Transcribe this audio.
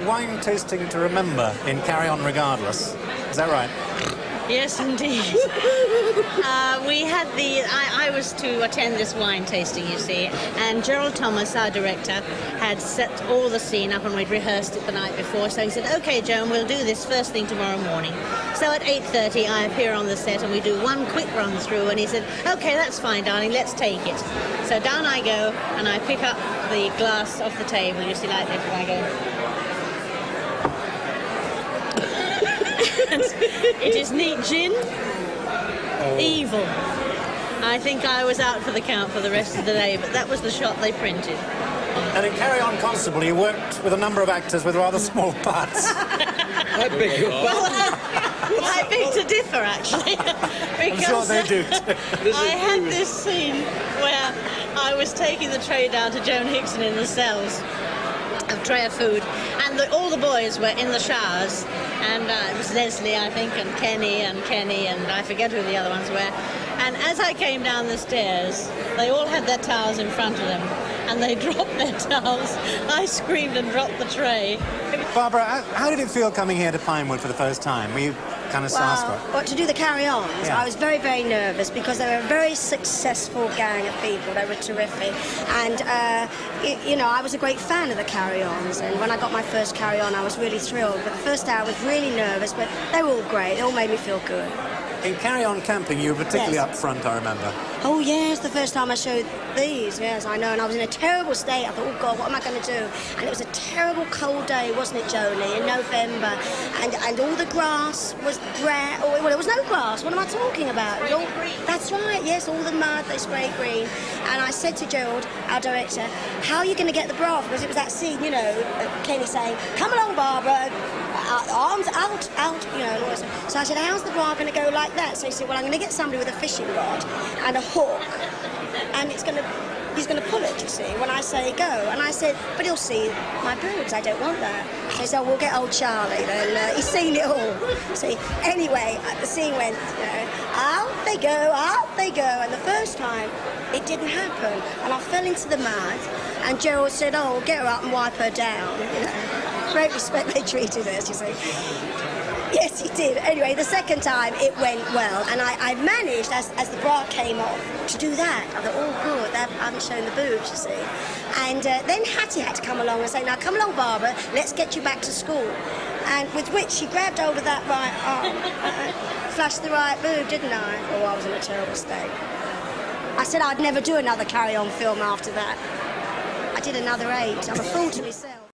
wine tasting to remember in Carry On Regardless. Is that right? Yes, indeed. We had I was to attend this wine tasting, you see, and Gerald Thomas, our director, had set all the scene up and we'd rehearsed it the night before. So he said, "Okay, Joan, we'll do this first thing tomorrow morning." So at 8:30 I appear on the set and we do one quick run through, and he said, "Okay, that's fine, darling, let's take it." So down I go and I pick up the glass off the table, you see, like this, and I go... It is neat gin. Evil. I think I was out for the count for the rest of the day, but that was the shot they printed. And in Carry On Constable, you worked with a number of actors with rather small parts. I beg your pardon. I beg to differ, actually. I'm sure they do. I had this scene where I was taking the tray down to Joan Hickson in the cells, a tray of food, and all the boys were in the showers, and it was Leslie, I think, and Kenny, and I forget who the other ones were. And as I came down the stairs, they all had their towels in front of them, and they dropped their towels. I screamed and dropped the tray. Barbara, how did it feel coming here to Pinewood for the first time? Were you kind of starstruck? Well, to do the carry-ons, Yeah. I was very, very nervous because they were a very successful gang of people. They were terrific. And, you know, I was a great fan of the carry-ons. And when I got my first carry-on, I was really thrilled. But the first day I was really nervous, but they were all great. They all made me feel good. In Carry On Camping, you were particularly Yes. up front, I remember. Oh, yes, the first time I showed these, yes, I know, and I was in a terrible state. I thought, oh, God, what am I going to do? And it was a terrible cold day, wasn't it, Joni, in November, and all the grass was brown. Oh, well, there was no grass. What am I talking about? It was all green. That's right, yes, all the mud, they sprayed green. And I said to Gerald, our director, how are you going to get the bra? Because it was that scene, you know, Kenny saying, "Come along, Barbara, arms out, you know, and all that stuff." So I said, how's the bra going to go like that? So he said, well, I'm going to get somebody with a fishing rod and a hook, and he's going to pull it, you see, when I say go. And I said, but he'll see my boobs, I don't want that. So he said, oh, we'll get old Charlie, then he's seen it all. See, anyway, the scene went, you know, out they go, and the first time, it didn't happen, and I fell into the mud, and Gerald said, oh, get her up and wipe her down, you know. Great respect they treated us, you see. Yes, he did. Anyway, the second time it went well, and I managed, as the bra came off, to do that. I thought, oh, good, I haven't shown the boobs, you see. And then Hattie had to come along and say, now come along, Barbara, let's get you back to school. And with which she grabbed over that right arm, flashed the right boob, didn't I? Oh, I was in a terrible state. I said I'd never do another Carry On film after that. I did another 8. I'm a fool to myself.